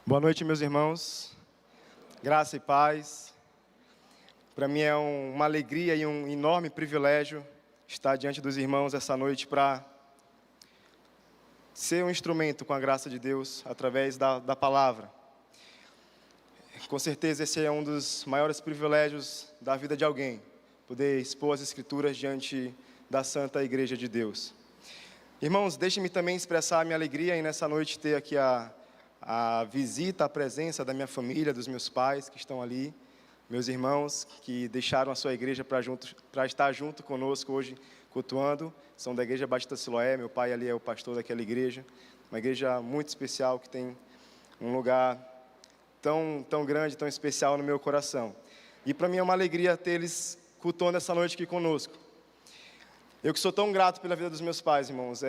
Boa noite, meus irmãos. Graça e paz. Para mim é uma alegria e um enorme privilégio estar diante dos irmãos essa noite para ser um instrumento com a graça de Deus através da palavra. Com certeza esse é um dos maiores privilégios da vida de alguém, poder expor as Escrituras diante da Santa Igreja de Deus. Irmãos, deixem-me também expressar a minha alegria em nessa noite ter aqui a visita, a presença da minha família, dos meus pais que estão ali, meus irmãos que deixaram a sua igreja para estar junto conosco hoje, cultuando, são da Igreja Batista Siloé. Meu pai ali é o pastor daquela igreja, uma igreja muito especial que tem um lugar tão grande, tão especial no meu coração. E para mim é uma alegria ter eles cultuando essa noite aqui conosco. Eu que sou tão grato pela vida dos meus pais, irmãos,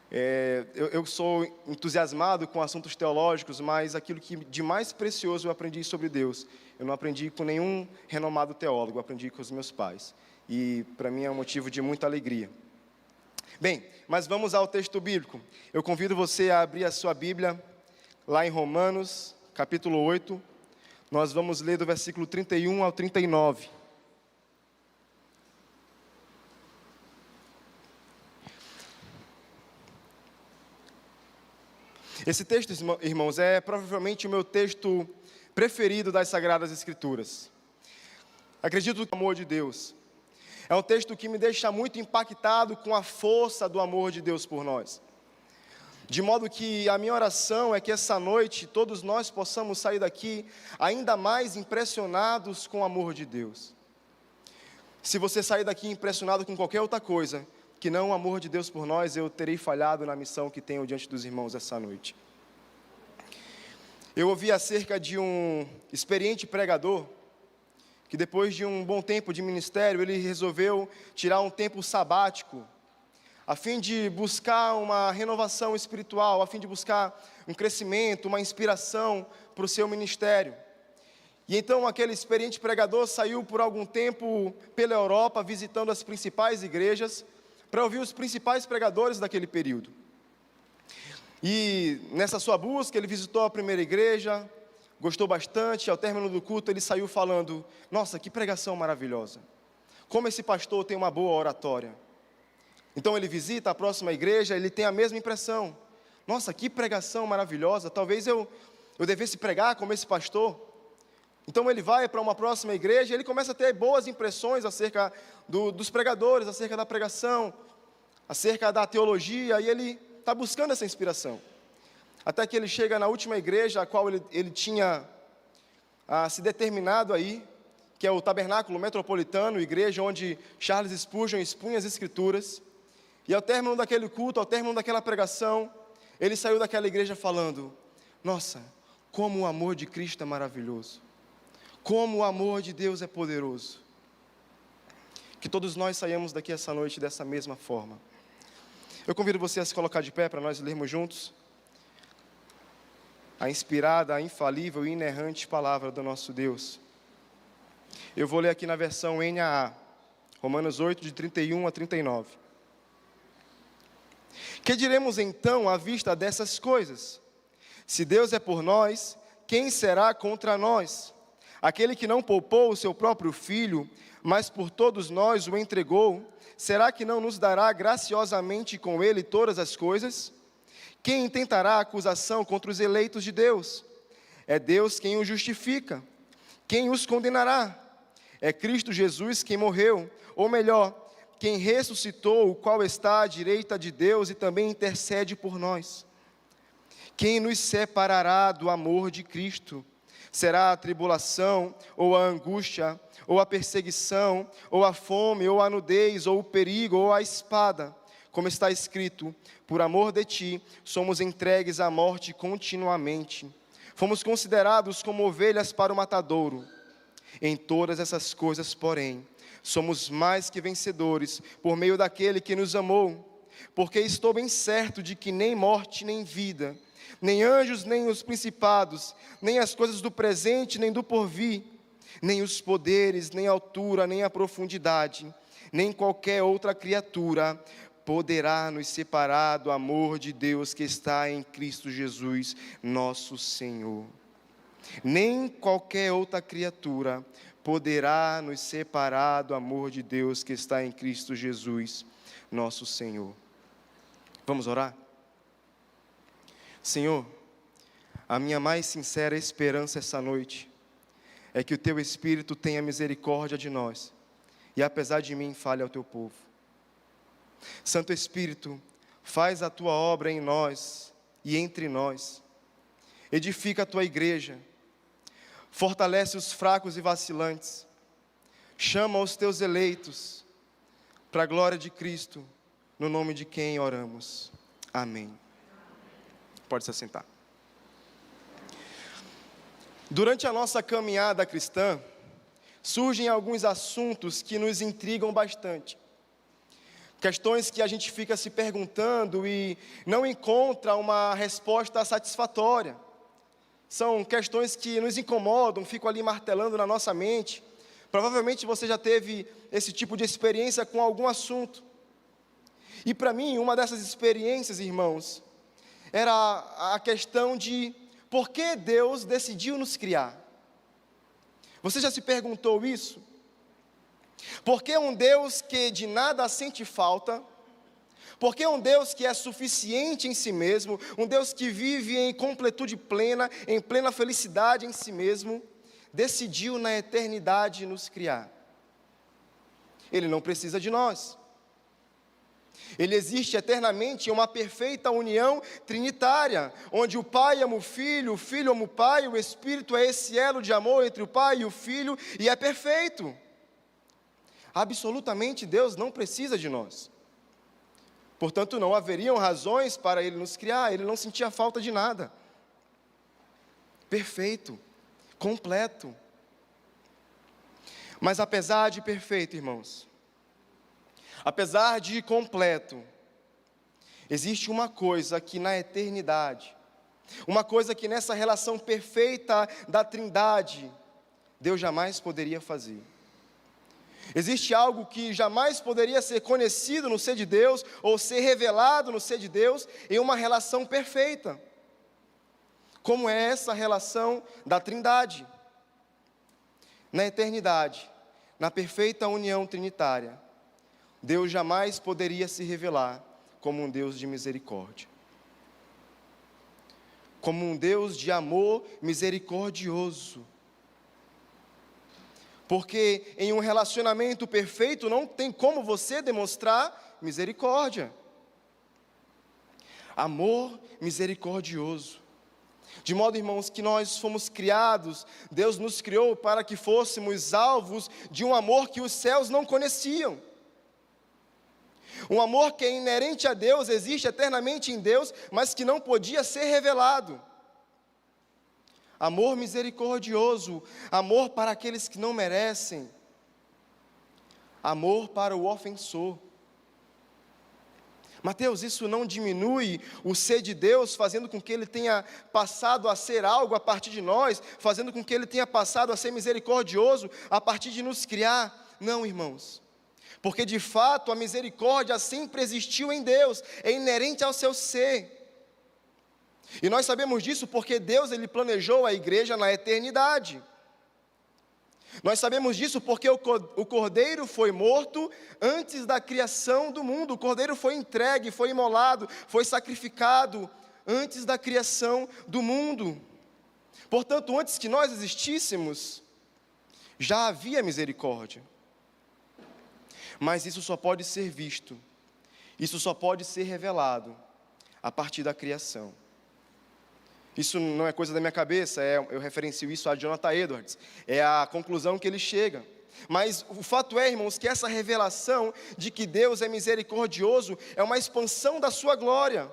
eu sou entusiasmado com assuntos teológicos, mas aquilo que de mais precioso eu aprendi sobre Deus, eu não aprendi com nenhum renomado teólogo, eu aprendi com os meus pais. E para mim é um motivo de muita alegria. Bem, mas vamos ao texto bíblico. Eu convido você a abrir a sua Bíblia lá em Romanos, capítulo 8. Nós vamos ler do versículo 31 ao 39. Esse texto, irmãos, é provavelmente o meu texto preferido das Sagradas Escrituras. Acredito no amor de Deus. É um texto que me deixa muito impactado com a força do amor de Deus por nós. De modo que a minha oração é que essa noite todos nós possamos sair daqui ainda mais impressionados com o amor de Deus. Se você sair daqui impressionado com qualquer outra coisa que não o amor de Deus por nós, eu terei falhado na missão que tenho diante dos irmãos essa noite. Eu ouvi acerca de um experiente pregador, que depois de um bom tempo de ministério, ele resolveu tirar um tempo sabático, a fim de buscar uma renovação espiritual, a fim de buscar um crescimento, uma inspiração para o seu ministério. E então aquele experiente pregador saiu por algum tempo pela Europa, visitando as principais igrejas, para ouvir os principais pregadores daquele período. E nessa sua busca, ele visitou a primeira igreja, gostou bastante. Ao término do culto, ele saiu falando: nossa, que pregação maravilhosa, como esse pastor tem uma boa oratória. Então ele visita a próxima igreja, ele tem a mesma impressão: nossa, que pregação maravilhosa, talvez eu devesse pregar como esse pastor. Então ele vai para uma próxima igreja e ele começa a ter boas impressões acerca dos pregadores, acerca da pregação, acerca da teologia, e ele está buscando essa inspiração. Até que ele chega na última igreja a qual ele tinha se determinado aí, que é o Tabernáculo Metropolitano, igreja onde Charles Spurgeon expunha as Escrituras. E ao término daquele culto, ao término daquela pregação, ele saiu daquela igreja falando: nossa, como o amor de Cristo é maravilhoso, como o amor de Deus é poderoso. Que todos nós saiamos daqui essa noite dessa mesma forma. Eu convido você a se colocar de pé para nós lermos juntos a inspirada, a infalível e inerrante palavra do nosso Deus. Eu vou ler aqui na versão NAA, Romanos 8, de 31 a 39. Que diremos então à vista dessas coisas? Se Deus é por nós, quem será contra nós? Aquele que não poupou o seu próprio filho, mas por todos nós o entregou, será que não nos dará graciosamente com ele todas as coisas? Quem intentará acusação contra os eleitos de Deus? É Deus quem os justifica. Quem os condenará? É Cristo Jesus quem morreu, ou melhor, quem ressuscitou, o qual está à direita de Deus e também intercede por nós. Quem nos separará do amor de Cristo? Será a tribulação, ou a angústia, ou a perseguição, ou a fome, ou a nudez, ou o perigo, ou a espada? Como está escrito: por amor de ti, somos entregues à morte continuamente. Fomos considerados como ovelhas para o matadouro. Em todas essas coisas, porém, somos mais que vencedores, por meio daquele que nos amou. Porque estou bem certo de que nem morte, nem vida, nem anjos, nem os principados, nem as coisas do presente, nem do porvir, nem os poderes, nem a altura, nem a profundidade, nem qualquer outra criatura poderá nos separar do amor de Deus que está em Cristo Jesus, nosso Senhor. Nem qualquer outra criatura poderá nos separar do amor de Deus que está em Cristo Jesus, nosso Senhor. Vamos orar? Senhor, a minha mais sincera esperança essa noite é que o Teu Espírito tenha misericórdia de nós e, apesar de mim, fale ao Teu povo. Santo Espírito, faz a Tua obra em nós e entre nós. Edifica a Tua igreja. Fortalece os fracos e vacilantes. Chama os Teus eleitos para a glória de Cristo, no nome de quem oramos. Amém. Pode se assentar. Durante a nossa caminhada cristã, surgem alguns assuntos que nos intrigam bastante. Questões que a gente fica se perguntando e não encontra uma resposta satisfatória. São questões que nos incomodam, ficam ali martelando na nossa mente. Provavelmente você já teve esse tipo de experiência com algum assunto. E para mim, uma dessas experiências, irmãos, era a questão de por que Deus decidiu nos criar. Você já se perguntou isso? Por que um Deus que de nada sente falta? Por que um Deus que é suficiente em si mesmo, um Deus que vive em completude plena, em plena felicidade em si mesmo, decidiu na eternidade nos criar? Ele não precisa de nós. Ele existe eternamente em uma perfeita união trinitária, onde o Pai ama o Filho ama o Pai, o Espírito é esse elo de amor entre o Pai e o Filho, e é perfeito. Absolutamente Deus não precisa de nós. Portanto, não haveriam razões para Ele nos criar, Ele não sentia falta de nada. Perfeito, completo. Mas apesar de perfeito, irmãos, apesar de completo, existe uma coisa que na eternidade, uma coisa que nessa relação perfeita da Trindade, Deus jamais poderia fazer. Existe algo que jamais poderia ser conhecido no ser de Deus, ou ser revelado no ser de Deus, em uma relação perfeita. Como é essa relação da Trindade? Na eternidade, na perfeita união trinitária, Deus jamais poderia se revelar como um Deus de misericórdia. Como um Deus de amor misericordioso. Porque em um relacionamento perfeito não tem como você demonstrar misericórdia. Amor misericordioso. De modo, irmãos, que nós fomos criados, Deus nos criou para que fôssemos alvos de um amor que os céus não conheciam. Um amor que é inerente a Deus, existe eternamente em Deus, mas que não podia ser revelado. Amor misericordioso, amor para aqueles que não merecem, amor para o ofensor. Mateus, isso não diminui o ser de Deus, fazendo com que Ele tenha passado a ser algo a partir de nós, fazendo com que Ele tenha passado a ser misericordioso a partir de nos criar. Não, irmãos, porque de fato a misericórdia sempre existiu em Deus, é inerente ao seu ser. E nós sabemos disso porque Deus Ele planejou a igreja na eternidade. Nós sabemos disso porque o Cordeiro foi morto antes da criação do mundo. O Cordeiro foi entregue, foi imolado, foi sacrificado antes da criação do mundo. Portanto, antes que nós existíssemos, já havia misericórdia. Mas isso só pode ser visto, isso só pode ser revelado a partir da criação. Isso não é coisa da minha cabeça, eu referencio isso a Jonathan Edwards, é a conclusão que ele chega. Mas o fato é, irmãos, que essa revelação de que Deus é misericordioso é uma expansão da sua glória.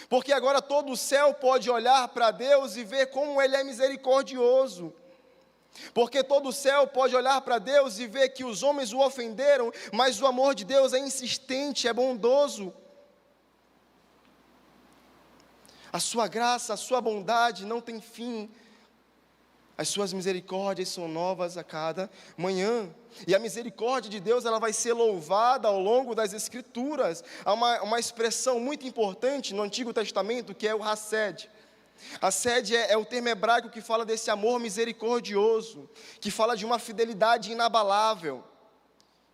Porque agora todo o céu pode olhar para Deus e ver como Ele é misericordioso. Porque todo o céu pode olhar para Deus e ver que os homens o ofenderam, mas o amor de Deus é insistente, é bondoso. A sua graça, a sua bondade não tem fim. As suas misericórdias são novas a cada manhã. E a misericórdia de Deus, ela vai ser louvada ao longo das Escrituras. Há uma expressão muito importante no Antigo Testamento, que é o Hesed. Hesed é o termo hebraico que fala desse amor misericordioso, que fala de uma fidelidade inabalável,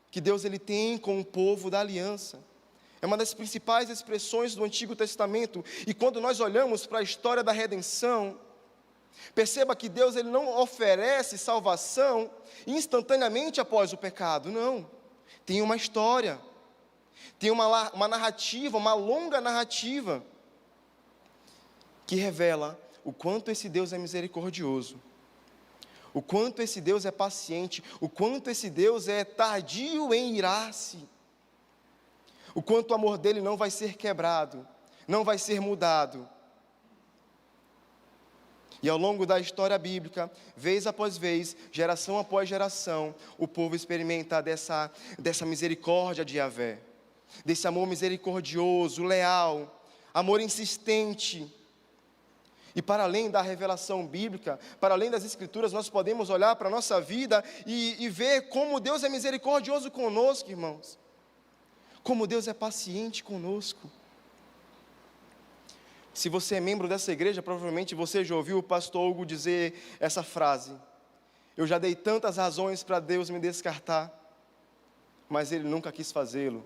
que Deus ele tem com o povo da aliança. É uma das principais expressões do Antigo Testamento. E quando nós olhamos para a história da redenção, perceba que Deus ele não oferece salvação instantaneamente após o pecado, não. Tem uma história, tem uma narrativa, uma longa narrativa, que revela o quanto esse Deus é misericordioso, o quanto esse Deus é paciente, o quanto esse Deus é tardio em irar-se, o quanto o amor dele não vai ser quebrado, não vai ser mudado. E ao longo da história bíblica, vez após vez, geração após geração, o povo experimenta dessa misericórdia de Yahvé, desse amor misericordioso, leal, amor insistente. E para além da revelação bíblica, para além das Escrituras, nós podemos olhar para a nossa vida e ver como Deus é misericordioso conosco, irmãos. Como Deus é paciente conosco. Se você é membro dessa igreja, provavelmente você já ouviu o pastor Hugo dizer essa frase: eu já dei tantas razões para Deus me descartar, mas Ele nunca quis fazê-lo.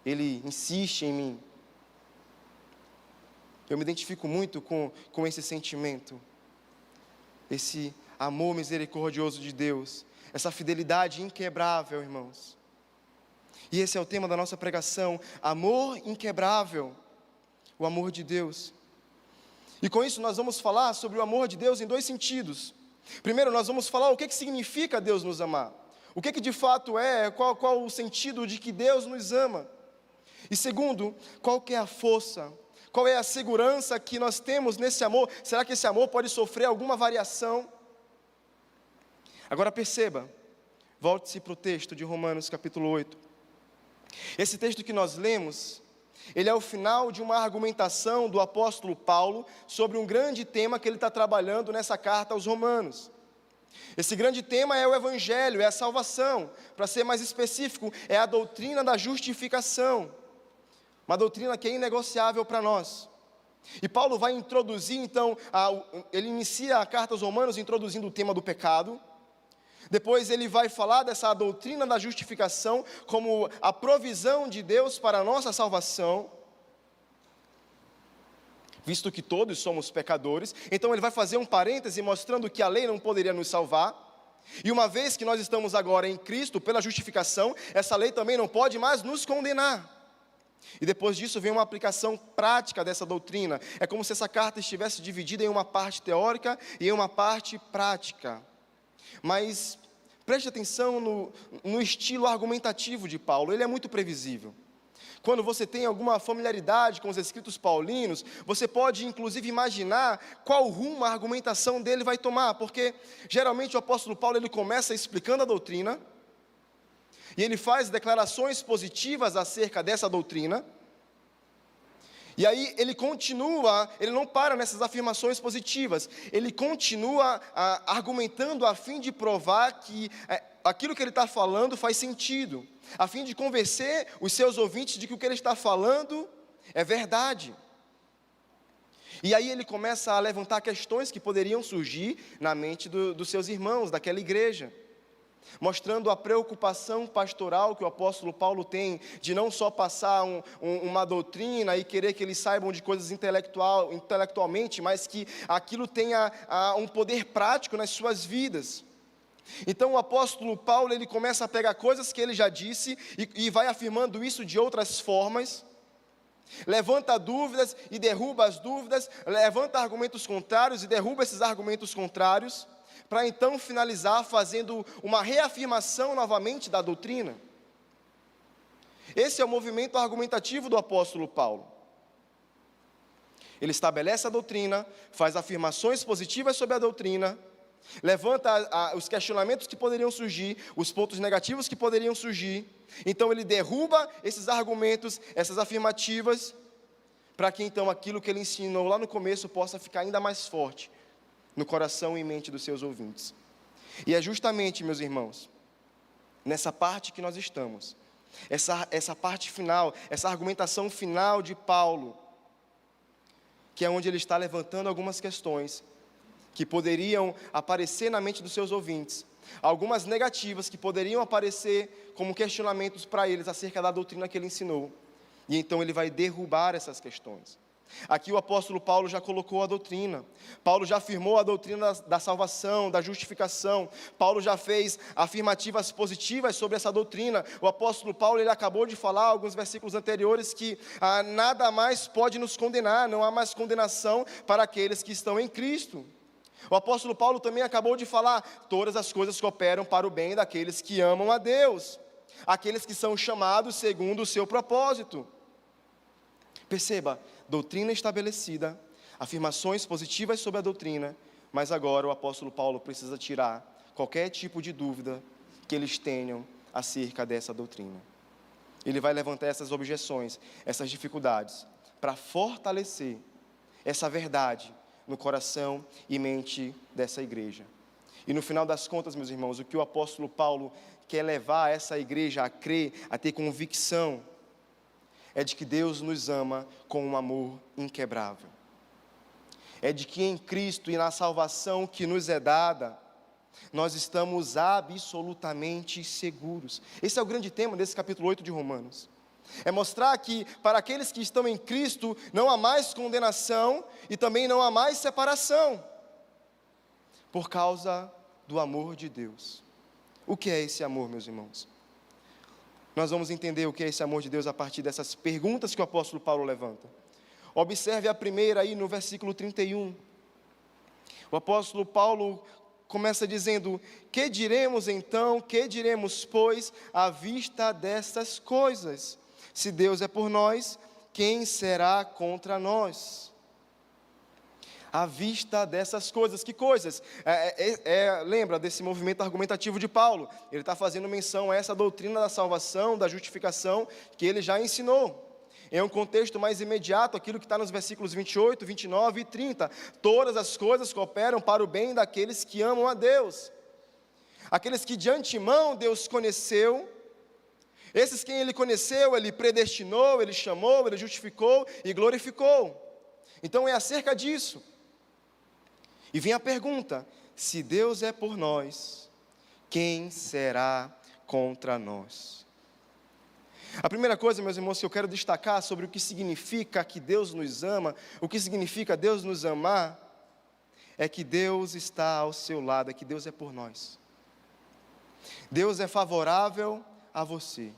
Ele insiste em mim. Eu me identifico muito com esse sentimento, esse amor misericordioso de Deus, essa fidelidade inquebrável, irmãos. E esse é o tema da nossa pregação: amor inquebrável, o amor de Deus. E com isso nós vamos falar sobre o amor de Deus em dois sentidos. Primeiro, nós vamos falar o que significa Deus nos amar, o que de fato é, qual o sentido de que Deus nos ama. E segundo, qual que é a força, qual é a segurança que nós temos nesse amor? Será que esse amor pode sofrer alguma variação? Agora perceba, volte-se para o texto de Romanos capítulo 8. Esse texto que nós lemos, ele é o final de uma argumentação do apóstolo Paulo sobre um grande tema que ele está trabalhando nessa carta aos Romanos. Esse grande tema é o Evangelho, é a salvação. Para ser mais específico, é a doutrina da justificação. Uma doutrina que é inegociável para nós. E Paulo vai introduzir, então, ele inicia a carta aos Romanos introduzindo o tema do pecado. Depois ele vai falar dessa doutrina da justificação como a provisão de Deus para a nossa salvação, visto que todos somos pecadores. Então ele vai fazer um parêntese mostrando que a lei não poderia nos salvar. E uma vez que nós estamos agora em Cristo, pela justificação, essa lei também não pode mais nos condenar. E depois disso vem uma aplicação prática dessa doutrina. É como se essa carta estivesse dividida em uma parte teórica e em uma parte prática. Mas preste atenção no estilo argumentativo de Paulo. Ele é muito previsível. Quando você tem alguma familiaridade com os escritos paulinos, você pode inclusive imaginar qual rumo a argumentação dele vai tomar, porque geralmente o apóstolo Paulo ele começa explicando a doutrina, e ele faz declarações positivas acerca dessa doutrina, e aí ele continua, ele não para nessas afirmações positivas, ele continua argumentando a fim de provar que aquilo que ele está falando faz sentido, a fim de convencer os seus ouvintes de que o que ele está falando é verdade. E aí ele começa a levantar questões que poderiam surgir na mente dos seus irmãos, daquela igreja, mostrando a preocupação pastoral que o apóstolo Paulo tem, de não só passar uma doutrina e querer que eles saibam de coisas intelectualmente, mas que aquilo tenha um poder prático nas suas vidas. Então o apóstolo Paulo, ele começa a pegar coisas que ele já disse e vai afirmando isso de outras formas, levanta dúvidas e derruba as dúvidas, levanta argumentos contrários e derruba esses argumentos contrários, para então finalizar fazendo uma reafirmação novamente da doutrina. Esse é o movimento argumentativo do apóstolo Paulo. Ele estabelece a doutrina, faz afirmações positivas sobre a doutrina, levanta os questionamentos que poderiam surgir, os pontos negativos que poderiam surgir. Então ele derruba esses argumentos, essas afirmativas, para que então aquilo que ele ensinou lá no começo possa ficar ainda mais forte no coração e mente dos seus ouvintes. E é justamente, meus irmãos, nessa parte que nós estamos, essa parte final, essa argumentação final de Paulo, que é onde ele está levantando algumas questões que poderiam aparecer na mente dos seus ouvintes, algumas negativas que poderiam aparecer como questionamentos para eles acerca da doutrina que ele ensinou. E então ele vai derrubar essas questões. Aqui o apóstolo Paulo já colocou a doutrina. Paulo já afirmou a doutrina da salvação, da justificação. Paulo já fez afirmativas positivas sobre essa doutrina. O apóstolo Paulo, ele acabou de falar, alguns versículos anteriores, que nada mais pode nos condenar, não há mais condenação para aqueles que estão em Cristo. O apóstolo Paulo também acabou de falar, todas as coisas cooperam para o bem daqueles que amam a Deus, aqueles que são chamados segundo o seu propósito. Perceba, doutrina estabelecida, afirmações positivas sobre a doutrina, mas agora o apóstolo Paulo precisa tirar qualquer tipo de dúvida que eles tenham acerca dessa doutrina. Ele vai levantar essas objeções, essas dificuldades, para fortalecer essa verdade no coração e mente dessa igreja. E no final das contas, meus irmãos, o que o apóstolo Paulo quer levar essa igreja a crer, a ter convicção, é de que Deus nos ama com um amor inquebrável. É de que em Cristo e na salvação que nos é dada, nós estamos absolutamente seguros. Esse é o grande tema desse capítulo 8 de Romanos. É mostrar que para aqueles que estão em Cristo, não há mais condenação e também não há mais separação, por causa do amor de Deus. O que é esse amor, meus irmãos? Nós vamos entender o que é esse amor de Deus a partir dessas perguntas que o apóstolo Paulo levanta. Observe a primeira aí no versículo 31. O apóstolo Paulo começa dizendo: que diremos então, que diremos, pois, à vista dessas coisas? Se Deus é por nós, quem será contra nós? À vista dessas coisas, que coisas? Lembra desse movimento argumentativo de Paulo? Ele está fazendo menção a essa doutrina da salvação, da justificação, que ele já ensinou. Em um contexto mais imediato, aquilo que está nos versículos 28, 29 e 30. Todas as coisas cooperam para o bem daqueles que amam a Deus. Aqueles que de antemão Deus conheceu, esses quem Ele conheceu, Ele predestinou, Ele chamou, Ele justificou e glorificou. Então é acerca disso. E vem a pergunta: se Deus é por nós, quem será contra nós? A primeira coisa, meus irmãos, que eu quero destacar sobre o que significa que Deus nos ama, o que significa Deus nos amar, é que Deus está ao seu lado, é que Deus é por nós. Deus é favorável a você.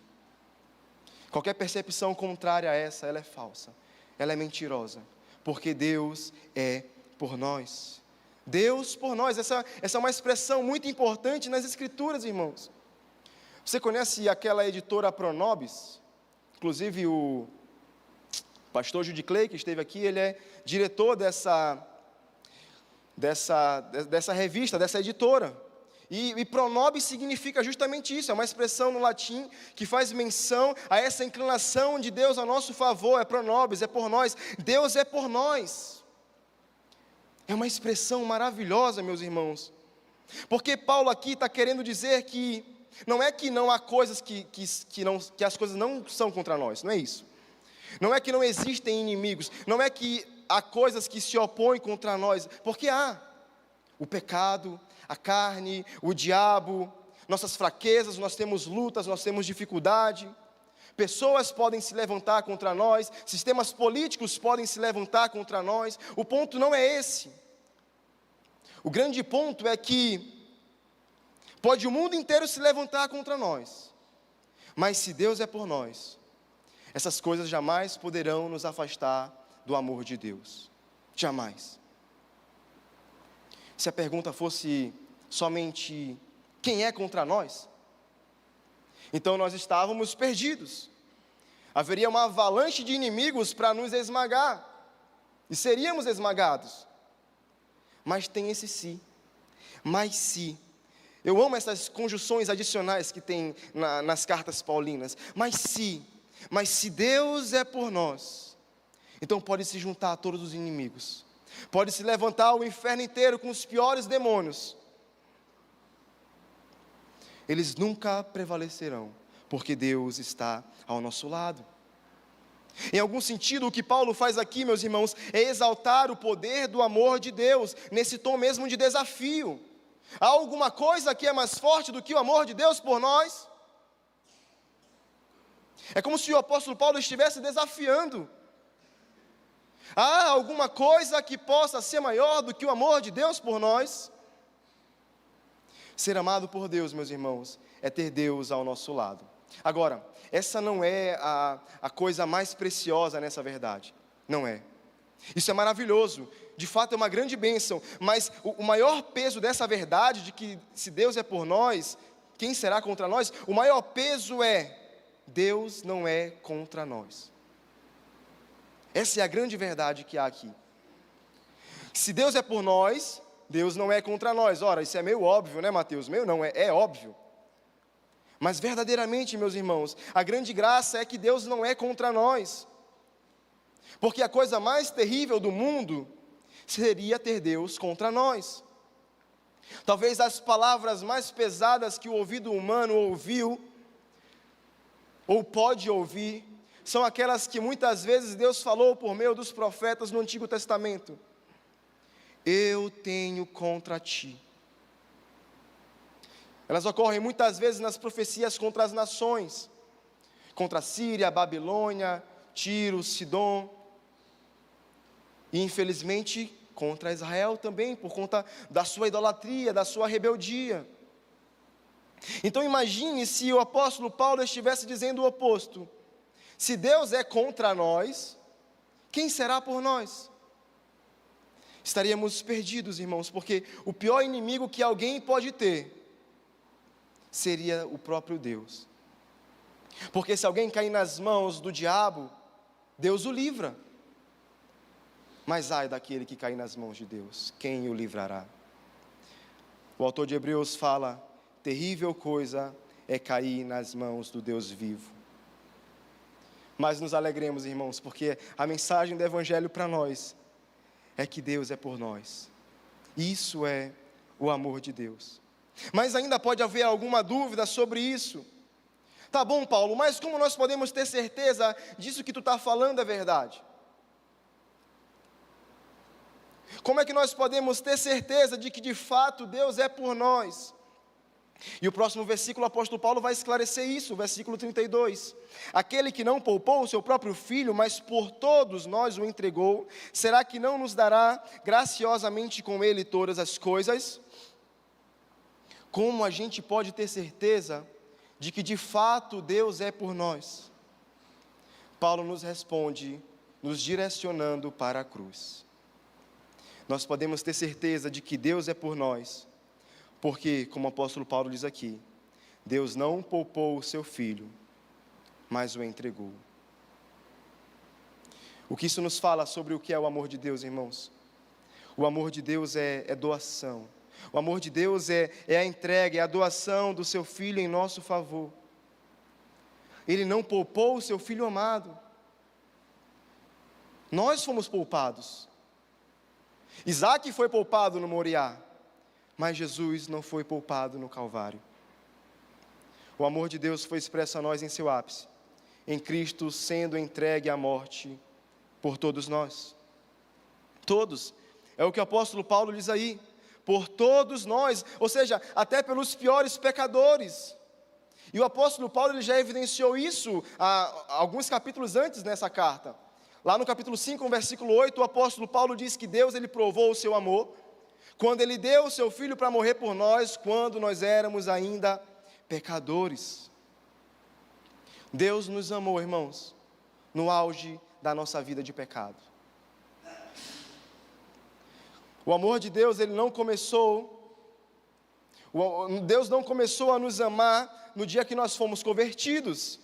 Qualquer percepção contrária a essa, ela é falsa, ela é mentirosa, porque Deus é por nós. Deus por nós, essa é uma expressão muito importante nas Escrituras, irmãos. Você conhece aquela editora Pronobis? Inclusive o pastor Judy Clay, que esteve aqui, ele é diretor dessa revista, dessa editora. E Pronobis significa justamente isso, é uma expressão no latim que faz menção a essa inclinação de Deus a nosso favor. É Pronobis, é por nós. Deus é por nós. É uma expressão maravilhosa, meus irmãos, porque Paulo aqui está querendo dizer que não é que não há coisas que as coisas não são contra nós, não é isso. Não é que não existem inimigos, não é que há coisas que se opõem contra nós, porque há o pecado, a carne, o diabo, nossas fraquezas, nós temos lutas, nós temos dificuldade. Pessoas podem se levantar contra nós, sistemas políticos podem se levantar contra nós. O ponto não é esse. O grande ponto é que pode o mundo inteiro se levantar contra nós, mas se Deus é por nós, essas coisas jamais poderão nos afastar do amor de Deus. Jamais. Se a pergunta fosse somente quem é contra nós, então nós estávamos perdidos. Haveria uma avalanche de inimigos para nos esmagar, e seríamos esmagados. Mas tem esse se, mas se. Eu amo essas conjunções adicionais que tem nas cartas paulinas. Mas se Deus é por nós, então pode se juntar a todos os inimigos. Pode se levantar o inferno inteiro com os piores demônios. Eles nunca prevalecerão, porque Deus está ao nosso lado. Em algum sentido, o que Paulo faz aqui, meus irmãos, é exaltar o poder do amor de Deus, nesse tom mesmo de desafio. Há alguma coisa que é mais forte do que o amor de Deus por nós? É como se o apóstolo Paulo estivesse desafiando. Há alguma coisa que possa ser maior do que o amor de Deus por nós? Ser amado por Deus, meus irmãos, é ter Deus ao nosso lado. Agora, essa não é a coisa mais preciosa nessa verdade. Não é. Isso é maravilhoso. De fato é uma grande bênção. Mas o maior peso dessa verdade, de que se Deus é por nós, quem será contra nós? O maior peso é: Deus não é contra nós. Essa é a grande verdade que há aqui. Se Deus é por nós, Deus não é contra nós. Ora, isso é meio óbvio, né, Mateus? Meio não, é óbvio. Mas verdadeiramente, meus irmãos, a grande graça é que Deus não é contra nós. Porque a coisa mais terrível do mundo seria ter Deus contra nós. Talvez as palavras mais pesadas que o ouvido humano ouviu, ou pode ouvir, são aquelas que muitas vezes Deus falou por meio dos profetas no Antigo Testamento. Eu tenho contra ti. Elas ocorrem muitas vezes nas profecias contra as nações, contra a Síria, Babilônia, Tiro, Sidom, e infelizmente contra Israel também, por conta da sua idolatria, da sua rebeldia. Então imagine se o apóstolo Paulo estivesse dizendo o oposto: se Deus é contra nós, quem será por nós? Estaríamos perdidos, irmãos, porque o pior inimigo que alguém pode ter seria o próprio Deus. Porque se alguém cair nas mãos do diabo, Deus o livra. Mas ai daquele que cair nas mãos de Deus, quem o livrará? O autor de Hebreus fala: terrível coisa é cair nas mãos do Deus vivo. Mas nos alegremos, irmãos, porque a mensagem do Evangelho para nós é que Deus é por nós. Isso é o amor de Deus. Mas ainda pode haver alguma dúvida sobre isso. Tá bom, Paulo, mas como nós podemos ter certeza disso que tu está falando é verdade? Como é que nós podemos ter certeza de que de fato Deus é por nós? E o próximo versículo, o apóstolo Paulo vai esclarecer isso, o versículo 32. Aquele que não poupou o seu próprio filho, mas por todos nós o entregou, será que não nos dará graciosamente com ele todas as coisas? Como a gente pode ter certeza de que de fato Deus é por nós? Paulo nos responde, nos direcionando para a cruz. Nós podemos ter certeza de que Deus é por nós, porque, como o apóstolo Paulo diz aqui, Deus não poupou o seu filho, mas o entregou. O que isso nos fala sobre o que é o amor de Deus, irmãos? O amor de Deus é doação. O amor de Deus é a entrega, é a doação do seu filho em nosso favor. Ele não poupou o seu filho amado. Nós fomos poupados. Isaac foi poupado no Moriá, mas Jesus não foi poupado no Calvário. O amor de Deus foi expresso a nós em seu ápice, em Cristo sendo entregue à morte por todos nós. Todos, é o que o apóstolo Paulo diz aí, por todos nós, ou seja, até pelos piores pecadores. E o apóstolo Paulo ele já evidenciou isso alguns capítulos antes nessa carta. Lá no capítulo 5, no versículo 8, o apóstolo Paulo diz que Deus ele provou o seu amor quando ele deu o seu filho para morrer por nós, quando nós éramos ainda pecadores. Deus nos amou, irmãos, no auge da nossa vida de pecado. O amor de Deus, ele não começou, Deus não começou a nos amar no dia que nós fomos convertidos.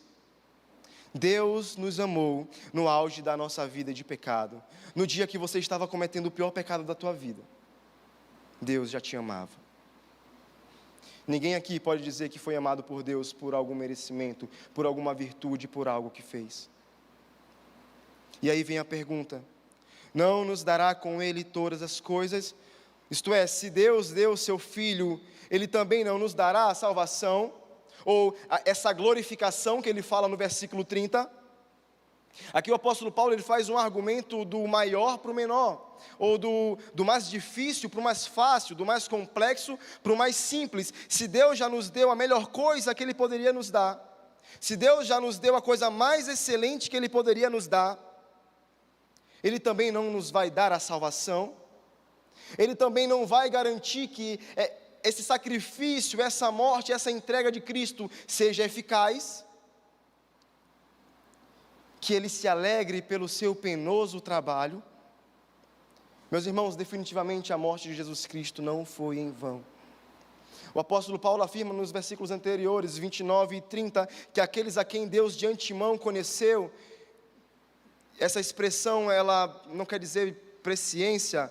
Deus nos amou no auge da nossa vida de pecado. No dia que você estava cometendo o pior pecado da tua vida, Deus já te amava. Ninguém aqui pode dizer que foi amado por Deus por algum merecimento, por alguma virtude, por algo que fez. E aí vem a pergunta: não nos dará com Ele todas as coisas? Isto é, se Deus deu o seu Filho, Ele também não nos dará a salvação, ou essa glorificação que Ele fala no versículo 30. Aqui o apóstolo Paulo ele faz um argumento do maior para o menor, ou do mais difícil para o mais fácil, do mais complexo para o mais simples. Se Deus já nos deu a melhor coisa que Ele poderia nos dar, se Deus já nos deu a coisa mais excelente que Ele poderia nos dar, Ele também não nos vai dar a salvação, Ele também não vai garantir que esse sacrifício, essa morte, essa entrega de Cristo seja eficaz, que Ele se alegre pelo seu penoso trabalho. Meus irmãos, definitivamente a morte de Jesus Cristo não foi em vão. O apóstolo Paulo afirma nos versículos anteriores, 29 e 30, que aqueles a quem Deus de antemão conheceu, essa expressão ela não quer dizer presciência,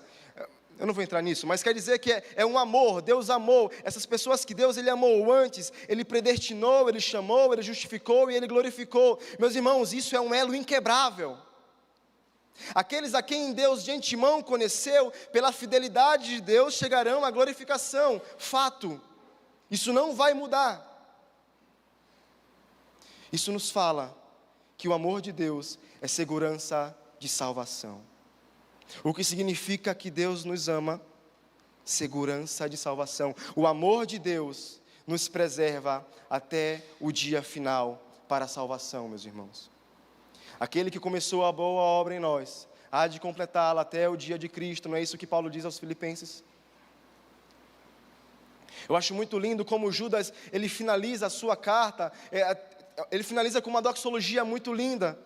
eu não vou entrar nisso, mas quer dizer que é um amor. Deus amou essas pessoas que Deus Ele amou antes, Ele predestinou, Ele chamou, Ele justificou e Ele glorificou. Meus irmãos, isso é um elo inquebrável. Aqueles a quem Deus de antemão conheceu, pela fidelidade de Deus, chegarão à glorificação. Fato, isso não vai mudar. Isso nos fala que o amor de Deus é segurança de salvação. O que significa que Deus nos ama, segurança de salvação. O amor de Deus nos preserva até o dia final para a salvação, meus irmãos. Aquele que começou a boa obra em nós, há de completá-la até o dia de Cristo, não é isso que Paulo diz aos Filipenses? Eu acho muito lindo como Judas, ele finaliza a sua carta, ele finaliza com uma doxologia muito linda.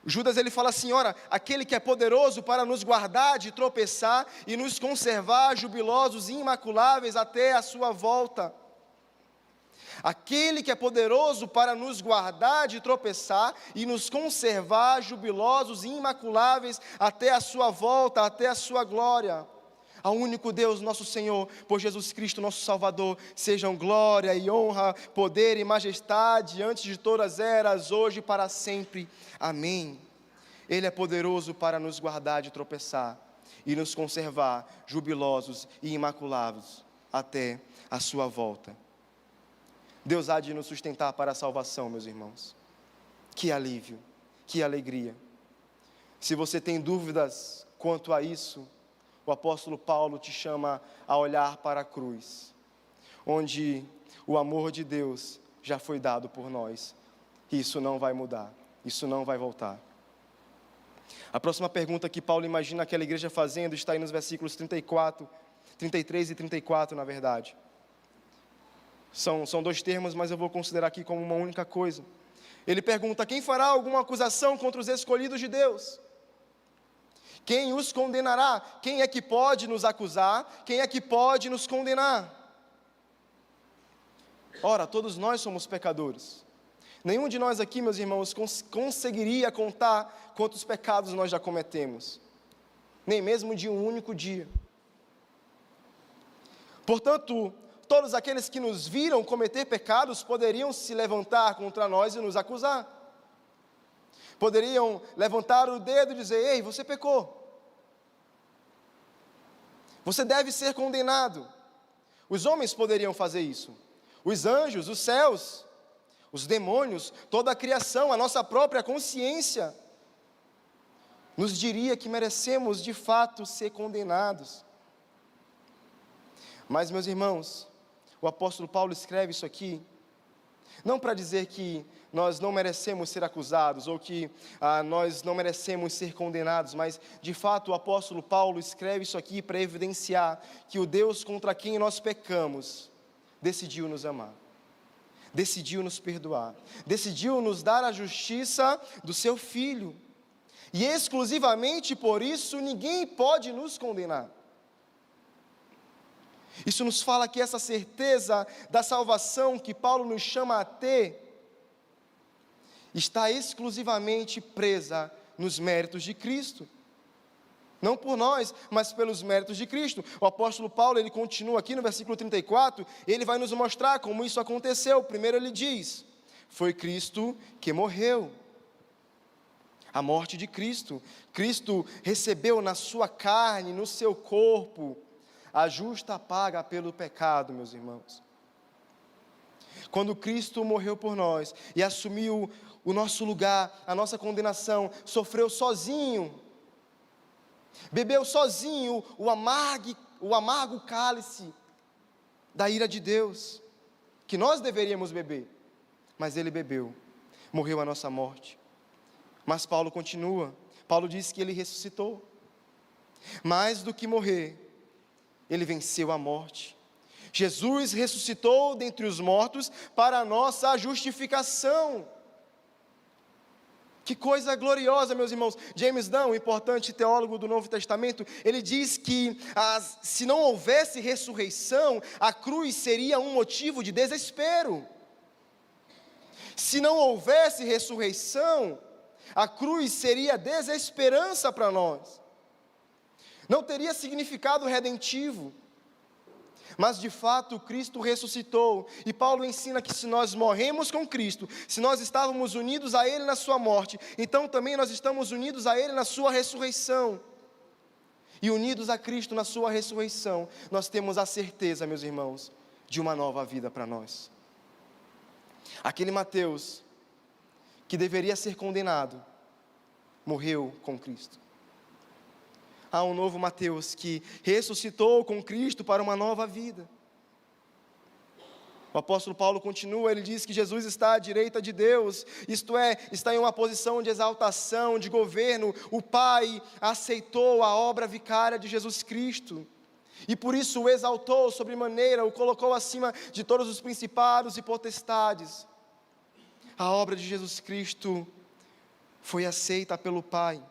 Judas ele fala assim, ora, aquele que é poderoso para nos guardar de tropeçar e nos conservar jubilosos e imaculáveis até a sua volta. Aquele que é poderoso para nos guardar de tropeçar e nos conservar jubilosos e imaculáveis até a sua volta, até a sua glória. Ao único Deus, nosso Senhor, por Jesus Cristo, nosso Salvador, sejam glória e honra, poder e majestade, antes de todas as eras, hoje e para sempre. Amém. Ele é poderoso para nos guardar de tropeçar e nos conservar jubilosos e imaculados até a sua volta. Deus há de nos sustentar para a salvação, meus irmãos. Que alívio, que alegria. Se você tem dúvidas quanto a isso, o apóstolo Paulo te chama a olhar para a cruz, onde o amor de Deus já foi dado por nós. E isso não vai mudar, isso não vai voltar. A próxima pergunta que Paulo imagina aquela igreja fazendo está aí nos versículos 33 e 34, na verdade. São dois termos, mas eu vou considerar aqui como uma única coisa. Ele pergunta, quem fará alguma acusação contra os escolhidos de Deus? Quem os condenará? Quem é que pode nos acusar? Quem é que pode nos condenar? Ora, todos nós somos pecadores. Nenhum de nós aqui, meus irmãos, conseguiria contar quantos pecados nós já cometemos. Nem mesmo de um único dia. Portanto, todos aqueles que nos viram cometer pecados poderiam se levantar contra nós e nos acusar. Poderiam levantar o dedo e dizer, ei, você pecou. Você deve ser condenado. Os homens poderiam fazer isso. Os anjos, os céus, os demônios, toda a criação, a nossa própria consciência, nos diria que merecemos de fato ser condenados. Mas, meus irmãos, o apóstolo Paulo escreve isso aqui, não para dizer que nós não merecemos ser acusados, ou que nós não merecemos ser condenados, mas, de fato, o apóstolo Paulo escreve isso aqui para evidenciar que o Deus contra quem nós pecamos, decidiu nos amar, decidiu nos perdoar, decidiu nos dar a justiça do seu Filho, e exclusivamente por isso ninguém pode nos condenar. Isso nos fala que essa certeza da salvação que Paulo nos chama a ter, está exclusivamente presa nos méritos de Cristo. Não por nós, mas pelos méritos de Cristo. O apóstolo Paulo, ele continua aqui no versículo 34, ele vai nos mostrar como isso aconteceu. Primeiro ele diz, foi Cristo que morreu. A morte de Cristo. Cristo recebeu na sua carne, no seu corpo, a justa paga pelo pecado, meus irmãos. Quando Cristo morreu por nós e assumiu o nosso lugar, a nossa condenação, sofreu sozinho, bebeu sozinho o amargo cálice da ira de Deus, que nós deveríamos beber, mas Ele bebeu, morreu a nossa morte. Mas Paulo continua, Paulo diz que Ele ressuscitou, mais do que morrer, Ele venceu a morte. Jesus ressuscitou dentre os mortos para a nossa justificação. Que coisa gloriosa, meus irmãos. James Dunn, um importante teólogo do Novo Testamento, ele diz que se não houvesse ressurreição, a cruz seria um motivo de desespero. Se não houvesse ressurreição, a cruz seria desesperança para nós. Não teria significado redentivo. Mas de fato Cristo ressuscitou, e Paulo ensina que se nós morremos com Cristo, se nós estávamos unidos a Ele na sua morte, então também nós estamos unidos a Ele na sua ressurreição. E unidos a Cristo na sua ressurreição, nós temos a certeza, meus irmãos, de uma nova vida para nós. Aquele Mateus, que deveria ser condenado, morreu com Cristo. Há um novo Mateus que ressuscitou com Cristo para uma nova vida. O apóstolo Paulo continua, ele diz que Jesus está à direita de Deus, isto é, está em uma posição de exaltação, de governo. O Pai aceitou a obra vicária de Jesus Cristo, e por isso o exaltou sobremaneira, o colocou acima de todos os principados e potestades. A obra de Jesus Cristo foi aceita pelo Pai.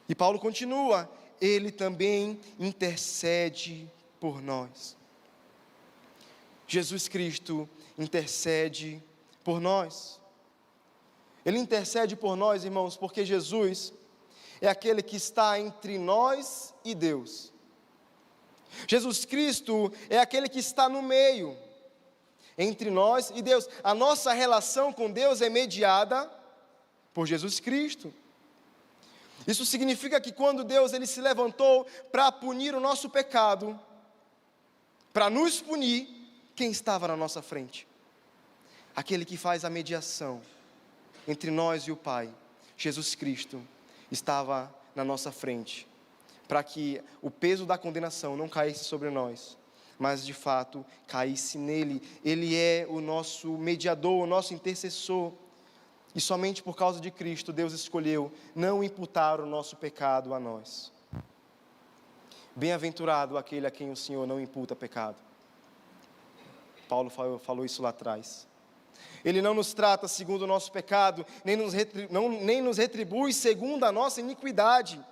E Paulo continua, Ele também intercede por nós. Jesus Cristo intercede por nós. Ele intercede por nós, irmãos, porque Jesus é aquele que está entre nós e Deus. Jesus Cristo é aquele que está no meio, entre nós e Deus. A nossa relação com Deus é mediada por Jesus Cristo. Isso significa que quando Deus ele se levantou para punir o nosso pecado, para nos punir, quem estava na nossa frente? Aquele que faz a mediação entre nós e o Pai, Jesus Cristo, estava na nossa frente, para que o peso da condenação não caísse sobre nós, mas de fato caísse nele. Ele é o nosso mediador, o nosso intercessor. E somente por causa de Cristo, Deus escolheu não imputar o nosso pecado a nós. Bem-aventurado aquele a quem o Senhor não imputa pecado. Paulo falou isso lá atrás. Ele não nos trata segundo o nosso pecado, nem nos retribui segundo a nossa iniquidade.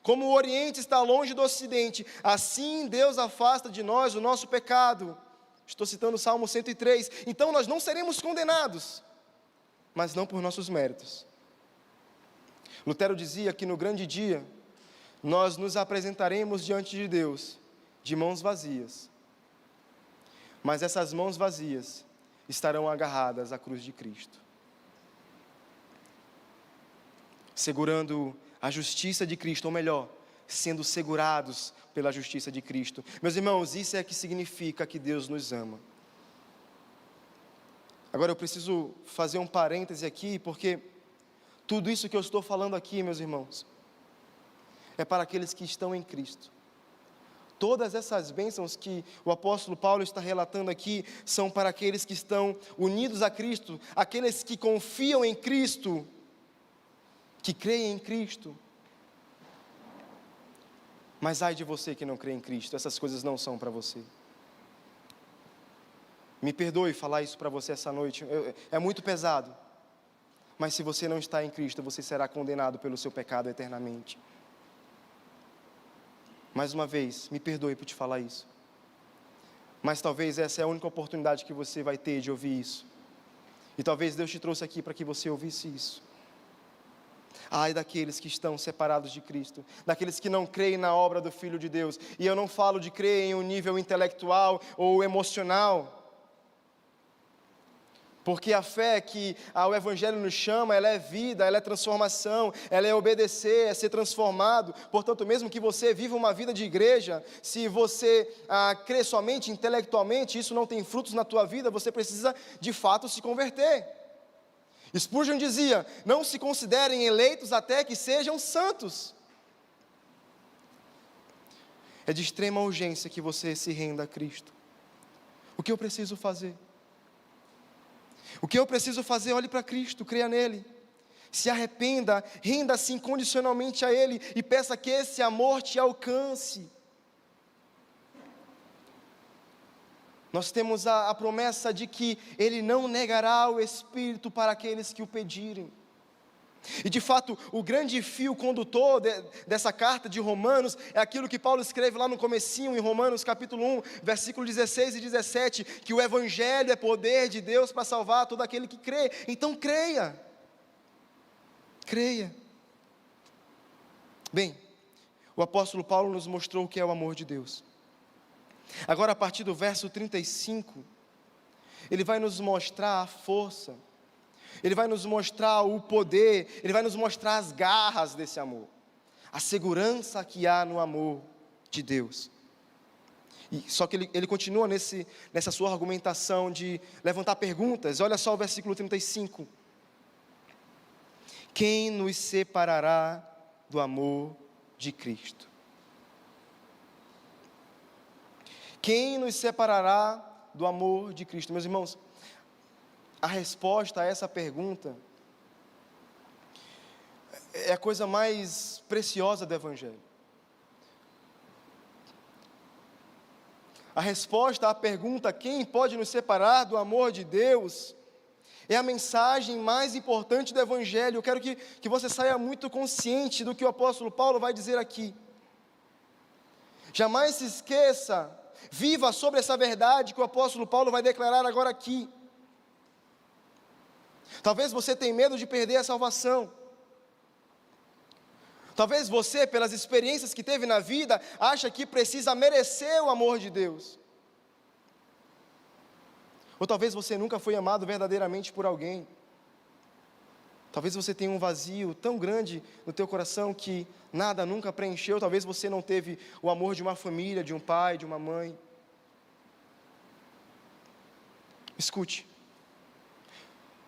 Como o Oriente está longe do Ocidente, assim Deus afasta de nós o nosso pecado. Estou citando o Salmo 103. Então nós não seremos condenados, mas não por nossos méritos. Lutero dizia que no grande dia, nós nos apresentaremos diante de Deus, de mãos vazias, mas essas mãos vazias estarão agarradas à cruz de Cristo, segurando a justiça de Cristo, ou melhor, sendo segurados pela justiça de Cristo. Meus irmãos, isso é que significa que Deus nos ama. Agora eu preciso fazer um parêntese aqui, porque tudo isso que eu estou falando aqui, meus irmãos, é para aqueles que estão em Cristo. Todas essas bênçãos que o apóstolo Paulo está relatando aqui, são para aqueles que estão unidos a Cristo, aqueles que confiam em Cristo, que creem em Cristo. Mas ai de você que não crê em Cristo, essas coisas não são para você. Me perdoe falar isso para você essa noite, é muito pesado. Mas se você não está em Cristo, você será condenado pelo seu pecado eternamente. Mais uma vez, me perdoe por te falar isso. Mas talvez essa é a única oportunidade que você vai ter de ouvir isso. E talvez Deus te trouxe aqui para que você ouvisse isso. Ai daqueles que estão separados de Cristo, daqueles que não creem na obra do Filho de Deus. E eu não falo de crer em um nível intelectual ou emocional, Porque a fé que o Evangelho nos chama, ela é vida, ela é transformação, ela é obedecer, é ser transformado. Portanto, mesmo que você viva uma vida de igreja, se você crê somente intelectualmente, isso não tem frutos na tua vida, você precisa de fato se converter. Spurgeon dizia: não se considerem eleitos até que sejam santos. É de extrema urgência que você se renda a Cristo. O que eu preciso fazer? O que eu preciso fazer? Olhe para Cristo, creia nele, se arrependa, renda-se incondicionalmente a Ele e peça que esse amor te alcance. Nós temos a promessa de que Ele não negará o Espírito para aqueles que o pedirem. E de fato, o grande fio condutor dessa carta de Romanos é aquilo que Paulo escreve lá no comecinho, em Romanos capítulo 1, versículo 16 e 17, que o Evangelho é poder de Deus para salvar todo aquele que crê. Então creia, creia. Bem, o apóstolo Paulo nos mostrou o que é o amor de Deus. Agora, a partir do verso 35, ele vai nos mostrar a força, ele vai nos mostrar o poder, ele vai nos mostrar as garras desse amor, a segurança que há no amor de Deus. Só que ele continua nessa sua argumentação de levantar perguntas. Olha só o versículo 35. Quem nos separará do amor de Cristo? Quem nos separará do amor de Cristo? Meus irmãos, a resposta a essa pergunta é a coisa mais preciosa do Evangelho. A resposta à pergunta, quem pode nos separar do amor de Deus, é a mensagem mais importante do Evangelho. Eu quero que você saia muito consciente do que o apóstolo Paulo vai dizer aqui. Jamais se esqueça, viva sobre essa verdade que o apóstolo Paulo vai declarar agora aqui. Talvez você tenha medo de perder a salvação. Talvez você, pelas experiências que teve na vida, acha que precisa merecer o amor de Deus. Ou talvez você nunca foi amado verdadeiramente por alguém. Talvez você tenha um vazio tão grande no teu coração que nada nunca preencheu. Talvez você não teve o amor de uma família, de um pai, de uma mãe. Escute.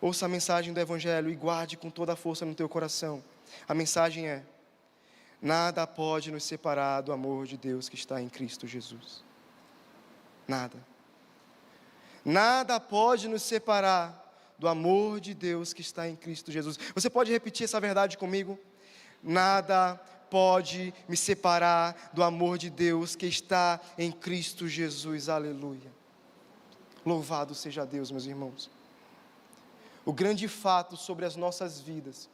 Ouça a mensagem do Evangelho e guarde com toda a força no teu coração. A mensagem é: nada pode nos separar do amor de Deus que está em Cristo Jesus. Nada. Nada pode nos separar do amor de Deus que está em Cristo Jesus. Você pode repetir essa verdade comigo? Nada pode me separar do amor de Deus que está em Cristo Jesus. Aleluia. Louvado seja Deus, meus irmãos. O grande fato sobre as nossas vidas,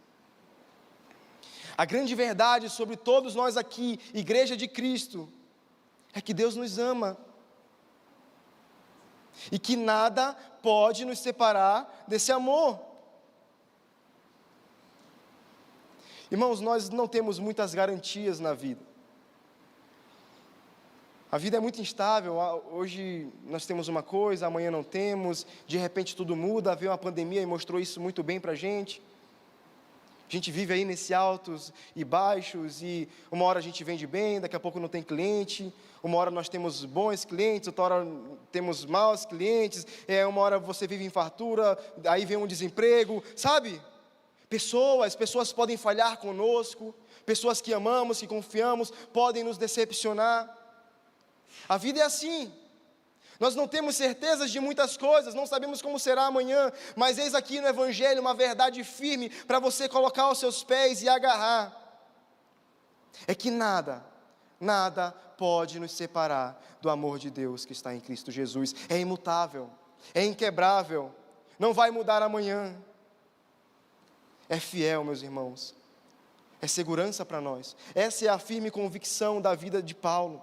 a grande verdade sobre todos nós aqui, Igreja de Cristo, é que Deus nos ama. E que nada pode nos separar desse amor. Irmãos, nós não temos muitas garantias na vida. A vida é muito instável. Hoje nós temos uma coisa, amanhã não temos. De repente tudo muda. Veio uma pandemia e mostrou isso muito bem para a gente. A gente vive aí nesse altos e baixos, e uma hora a gente vende bem, daqui a pouco não tem cliente, uma hora nós temos bons clientes, outra hora temos maus clientes, uma hora você vive em fartura, aí vem um desemprego, sabe? Pessoas podem falhar conosco, pessoas que amamos, que confiamos, podem nos decepcionar. A vida é assim. Nós não temos certezas de muitas coisas, não sabemos como será amanhã, mas eis aqui no Evangelho uma verdade firme para você colocar aos seus pés e agarrar. É que nada pode nos separar do amor de Deus que está em Cristo Jesus. É imutável, é inquebrável, não vai mudar amanhã. É fiel, meus irmãos, é segurança para nós. Essa é a firme convicção da vida de Paulo.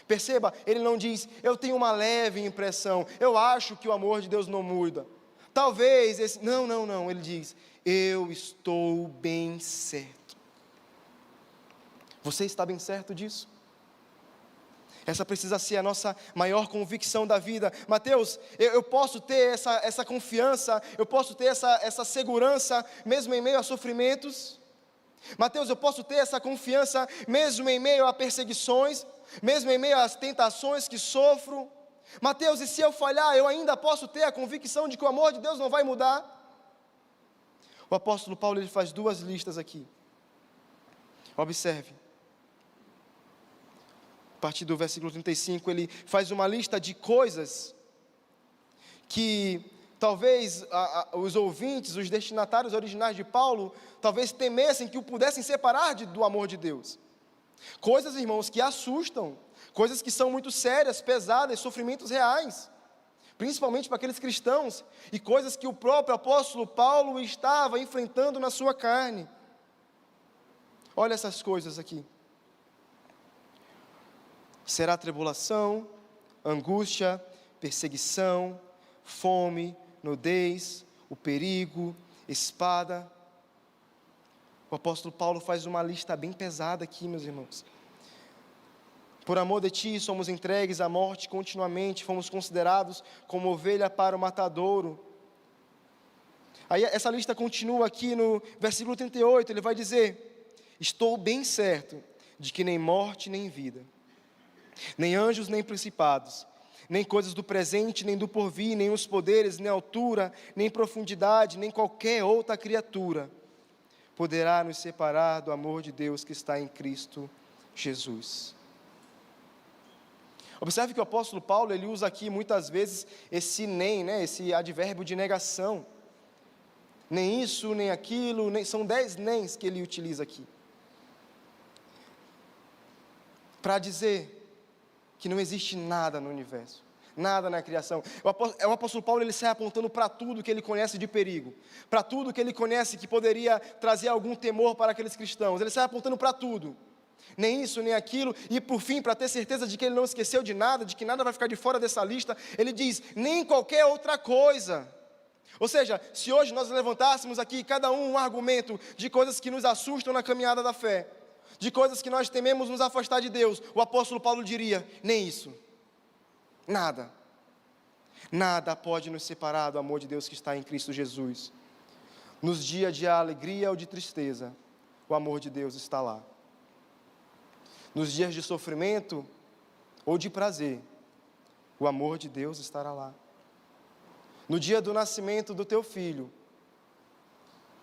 Perceba, ele não diz, eu tenho uma leve impressão, eu acho que o amor de Deus não muda. Talvez, não, ele diz, eu estou bem certo. Você está bem certo disso? Essa precisa ser a nossa maior convicção da vida. Mateus, eu posso ter essa confiança, eu posso ter essa segurança, mesmo em meio a sofrimentos. Mateus, eu posso ter essa confiança, mesmo em meio a perseguições, mesmo em meio às tentações que sofro. Mateus, e se eu falhar, eu ainda posso ter a convicção de que o amor de Deus não vai mudar? O apóstolo Paulo, ele faz 2 listas aqui. Observe. A partir do versículo 35, ele faz uma lista de coisas que talvez os ouvintes, os destinatários originais de Paulo, talvez temessem que o pudessem separar do amor de Deus. Coisas, irmãos, que assustam, coisas que são muito sérias, pesadas, sofrimentos reais, principalmente para aqueles cristãos, e coisas que o próprio apóstolo Paulo estava enfrentando na sua carne. Olha essas coisas aqui. Será tribulação, angústia, perseguição, fome, nudez, o perigo, espada. O apóstolo Paulo faz uma lista bem pesada aqui, meus irmãos. Por amor de ti, somos entregues à morte continuamente, fomos considerados como ovelha para o matadouro. Aí essa lista continua aqui no versículo 38, ele vai dizer: estou bem certo de que nem morte nem vida, nem anjos nem principados, nem coisas do presente, nem do porvir, nem os poderes, nem altura, nem profundidade, nem qualquer outra criatura poderá nos separar do amor de Deus que está em Cristo Jesus. Observe que o apóstolo Paulo, ele usa aqui muitas vezes esse nem, esse advérbio de negação. Nem isso, nem aquilo, são 10 nens que ele utiliza aqui. Para dizer que não existe nada no universo, nada na criação. O apóstolo Paulo, ele sai apontando para tudo que ele conhece de perigo, para tudo que ele conhece que poderia trazer algum temor para aqueles cristãos. Ele sai apontando para tudo, nem isso, nem aquilo, e por fim, para ter certeza de que ele não esqueceu de nada, de que nada vai ficar de fora dessa lista, ele diz, nem qualquer outra coisa. Ou seja, se hoje nós levantássemos aqui cada um argumento de coisas que nos assustam na caminhada da fé, de coisas que nós tememos nos afastar de Deus, o apóstolo Paulo diria, nem isso, nada pode nos separar do amor de Deus que está em Cristo Jesus. Nos dias de alegria ou de tristeza, o amor de Deus está lá. Nos dias de sofrimento ou de prazer, o amor de Deus estará lá. No dia do nascimento do teu filho,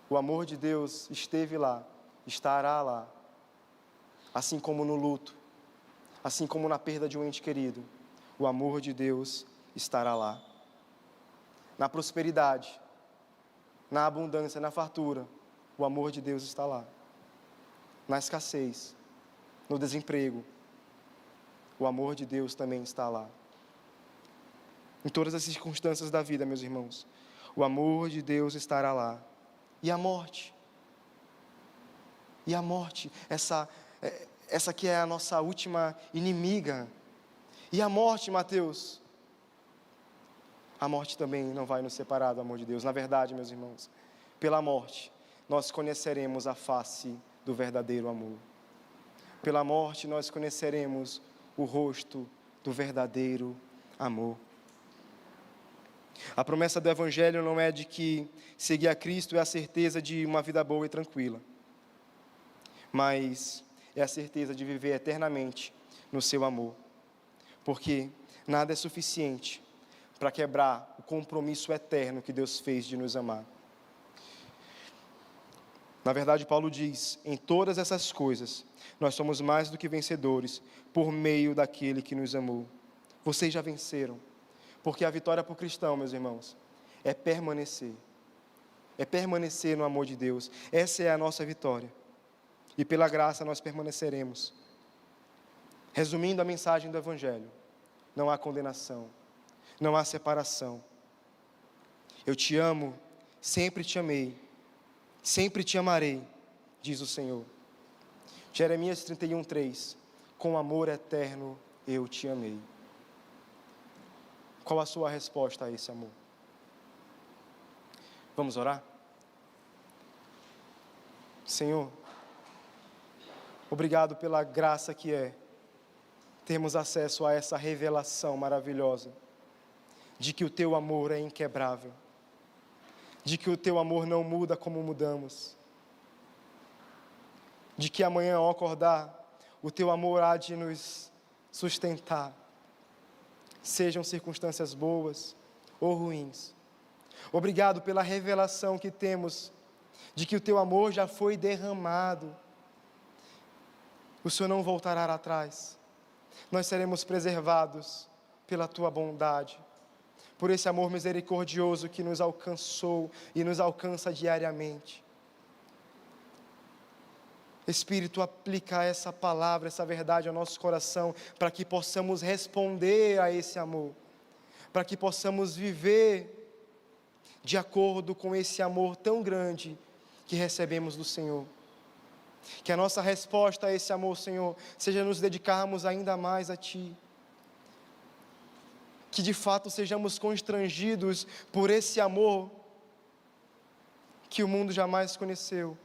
o amor de Deus esteve lá, estará lá. Assim como no luto, assim como na perda de um ente querido, o amor de Deus estará lá. Na prosperidade, na abundância, na fartura, o amor de Deus está lá. Na escassez, no desemprego, o amor de Deus também está lá. Em todas as circunstâncias da vida, meus irmãos, o amor de Deus estará lá. E a morte? E a morte, essa que é a nossa última inimiga. E a morte, Mateus? A morte também não vai nos separar do amor de Deus. Na verdade, meus irmãos, pela morte, nós conheceremos a face do verdadeiro amor. Pela morte, nós conheceremos o rosto do verdadeiro amor. A promessa do Evangelho não é de que seguir a Cristo é a certeza de uma vida boa e tranquila, mas é a certeza de viver eternamente no seu amor, porque nada é suficiente para quebrar o compromisso eterno que Deus fez de nos amar. Na verdade, Paulo diz, em todas essas coisas, nós somos mais do que vencedores, por meio daquele que nos amou. Vocês já venceram, porque a vitória para o cristão, meus irmãos, é permanecer no amor de Deus. Essa é a nossa vitória, e pela graça nós permaneceremos. Resumindo a mensagem do Evangelho, não há condenação, não há separação. Eu te amo, sempre te amei, sempre te amarei, diz o Senhor. Jeremias 31:3, com amor eterno eu te amei. Qual a sua resposta a esse amor? Vamos orar? Senhor, obrigado pela graça que é temos acesso a essa revelação maravilhosa de que o teu amor é inquebrável, de que o teu amor não muda como mudamos, de que amanhã ao acordar, o teu amor há de nos sustentar, sejam circunstâncias boas ou ruins. Obrigado pela revelação que temos de que o teu amor já foi derramado. O Senhor não voltará atrás. Nós seremos preservados pela tua bondade, por esse amor misericordioso que nos alcançou e nos alcança diariamente. Espírito, aplica essa palavra, essa verdade ao nosso coração, para que possamos responder a esse amor, para que possamos viver de acordo com esse amor tão grande que recebemos do Senhor. Que a nossa resposta a esse amor, Senhor, seja nos dedicarmos ainda mais a Ti. Que de fato sejamos constrangidos por esse amor que o mundo jamais conheceu,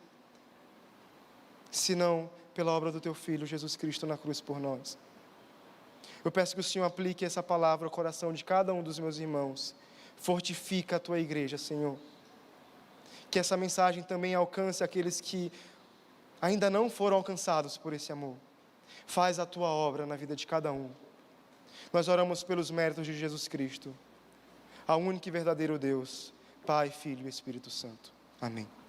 senão pela obra do Teu Filho, Jesus Cristo, na cruz por nós. Eu peço que o Senhor aplique essa palavra ao coração de cada um dos meus irmãos. Fortifica a Tua igreja, Senhor. Que essa mensagem também alcance aqueles que ainda não foram alcançados por esse amor. Faz a Tua obra na vida de cada um. Nós oramos pelos méritos de Jesus Cristo, ao único e verdadeiro Deus, Pai, Filho e Espírito Santo. Amém.